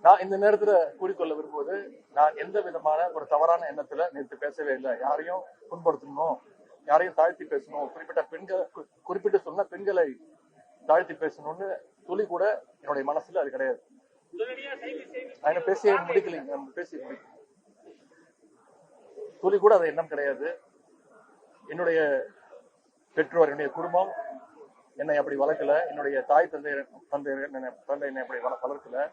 நான் இந்த நேரத்துல கூறிக்கொள்ள விரும்புவது, நான் எந்த விதமான ஒரு தவறான எண்ணத்துல நேற்று பேசவே இல்லை. யாரையும் புண்படுத்தணும், யாரையும் தாழ்த்தி பேசணும், குறிப்பிட்டு சொன்ன பெண்களை தாழ்த்தி பேசணும்னு துளி கூட என்னுடைய மனசுல அது கிடையாது. பேசி முடிக்கலைங்க, துளி கூட அது எண்ணம் கிடையாது. என்னுடைய பெற்றோர், என்னுடைய குடும்பம் என்னை அப்படி வளர்க்கல. என்னுடைய தாய் தந்தை என்னை அப்படி வளர்க்கல.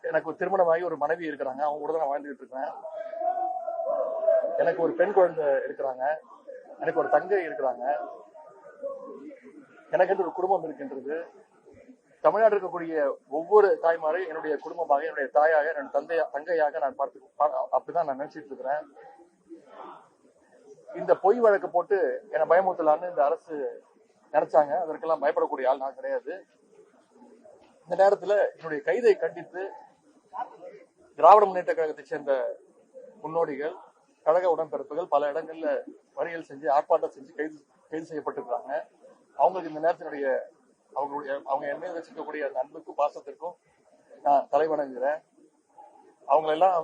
எனக்கு ஒரு திருமணமாகி ஒரு மனைவி இருக்கிறாங்க, அவங்க கூட தான் நான் வாழ்ந்துட்டு இருக்கேன். எனக்கு ஒரு பெண் குழந்தை இருக்கிறாங்க, எனக்கு ஒரு தங்கை இருக்கிறாங்க, எனக்கு ஒரு குடும்பம் இருக்கின்றது. தமிழ்நாடு இருக்கக்கூடிய ஒவ்வொரு தாய்மாரையும் என்னுடைய குடும்பமாக, என்னுடைய தாயாக, என்னுடைய தங்கையாக நான் அப்படிதான் நான் நினைச்சிட்டு இருக்கிறேன். இந்த பொய் வழக்கு போட்டு என்னை பயமுறுத்தலான்னு இந்த அரசு நினைச்சாங்க. அதற்கெல்லாம் பயப்படக்கூடிய ஆள் நான் கிடையாது. இந்த நேரத்துல என்னுடைய கைதை கண்டித்து திராவிட முன்னேற்ற கழகத்தை சேர்ந்த முன்னோடிகள், கழக உடன்பிறப்புகள் பல இடங்கள்ல மறியல் செஞ்சு, ஆர்ப்பாட்டம் செஞ்சு கைது செய்யப்பட்டிருக்காங்க. அவங்களுக்கு இந்த நேரத்தினுடைய அவங்க என் மீது வச்சிருக்கக்கூடிய அந்த அன்புக்கும் பாசத்திற்கும் நான் தலைவணங்குகிறேன். அவங்களெல்லாம்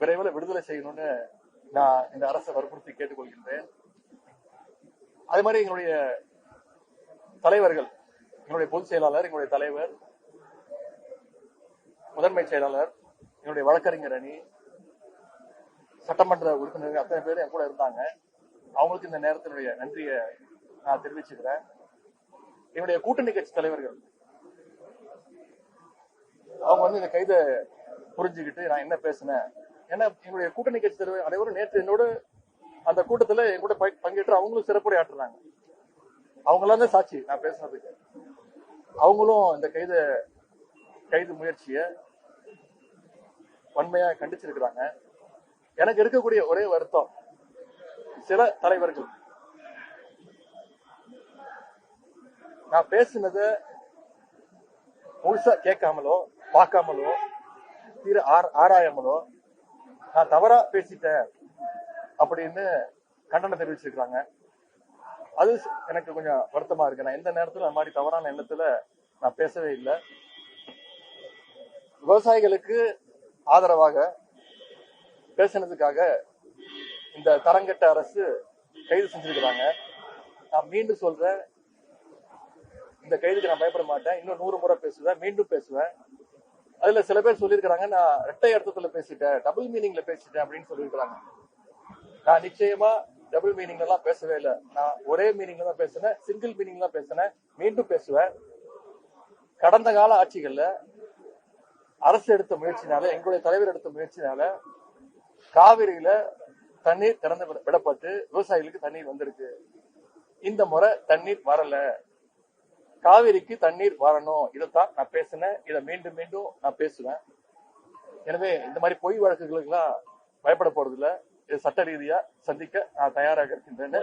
விரைவில் விடுதலை செய்யணும்னு நான் இந்த அரசை வற்புறுத்தி கேட்டுக்கொள்கின்றேன். அதே மாதிரி எங்களுடைய தலைவர்கள், எங்களுடைய பொதுச் செயலாளர், எங்களுடைய தலைவர், முதன்மை செயலாளர், என்னுடைய வழக்கறிஞர் அணி, சட்டமன்ற உறுப்பினர்கள் அத்தனை பேர் என் கூட இருந்தாங்க. அவங்களுக்கு இந்த நேரத்தினுடைய நன்றியை நான் தெரிவிச்சுக்கிறேன். என்னுடைய கூட்டணி கட்சி தலைவர்கள் அவங்க இந்த கைதை புரிஞ்சுக்கிட்டு நான் என்ன பேசினேன், ஏன்னா எங்களுடைய கூட்டணி கட்சி தலைவர் அனைவரும் நேற்று என்னோட அந்த கூட்டத்துல என் கூட பங்கேற்று அவங்களும் சிறப்புரையாற்றுறாங்க. அவங்களாம் தான் சாட்சி நான் பேசுனதுக்கு. அவங்களும் இந்த கைது முயற்சியை வன்மையா கண்டிச்சிருக்கிறாங்க. எனக்கு இருக்கக்கூடிய ஒரே வருத்தம், சில தலைவர்கள் நான் பேசினத முழுசா கேட்காமலோ பார்க்காமலோ ஆராயாமலோ நான் தவறா பேசிட்டேன் அப்படின்னு கண்டனம் தெரிவிச்சிருக்காங்க. அது எனக்கு கொஞ்சம் வருத்தமா இருக்கு. நான் எந்த நேரத்துல அந்த மாதிரி தவறான எண்ணத்துல நான் பேசவே இல்லை. விவசாயிகளுக்கு ஆதரவாக பேசினதுக்காக இந்த தரங்கட்ட அரசு கைது செஞ்சிருக்கிறாங்க. நான் மீண்டும் சொல்றேன், இந்த கைதுக்கு நான் பயப்பட மாட்டேன். இன்னும் 100 முறை பேசுவேன், மீண்டும் பேசுவேன். அதுல சில பேர் சொல்லியிருக்கிறாங்க, நான் இரட்டை அர்த்தத்துல பேசிட்டேன், டபுள் மீனிங்ல பேசிட்டேன் அப்படின்னு சொல்லியிருக்கிறாங்க. நான் நிச்சயமா டபுள் மீனிங்ல எல்லாம் பேசவே இல்லை. நான் ஒரே மீனிங்ல தான் பேசினேன், சிங்கிள் மீனிங் தான் பேசினேன், மீண்டும் பேசுவேன். கடந்த கால ஆட்சிகள்ல அரசு எடுத்த முயற்சினால, எங்களுடைய தலைவர் எடுத்த முயற்சினால காவிரியில தண்ணீர் திறந்து விடப்பட்டு விவசாயிகளுக்கு தண்ணீர் வந்திருக்கு. இந்த முறை தண்ணீர் வரல. காவிரிக்கு தண்ணீர் வரணும். இதைத்தான் நான் பேசினேன். இதை மீண்டும் மீண்டும் நான் பேசுவேன். எனவே இந்த மாதிரி பொய் வழக்குகளுக்கு எல்லாம் பயப்பட போறது இல்லை. இது சட்ட ரீதியா சந்திக்க நான் தயாராக இருக்கின்றேன்.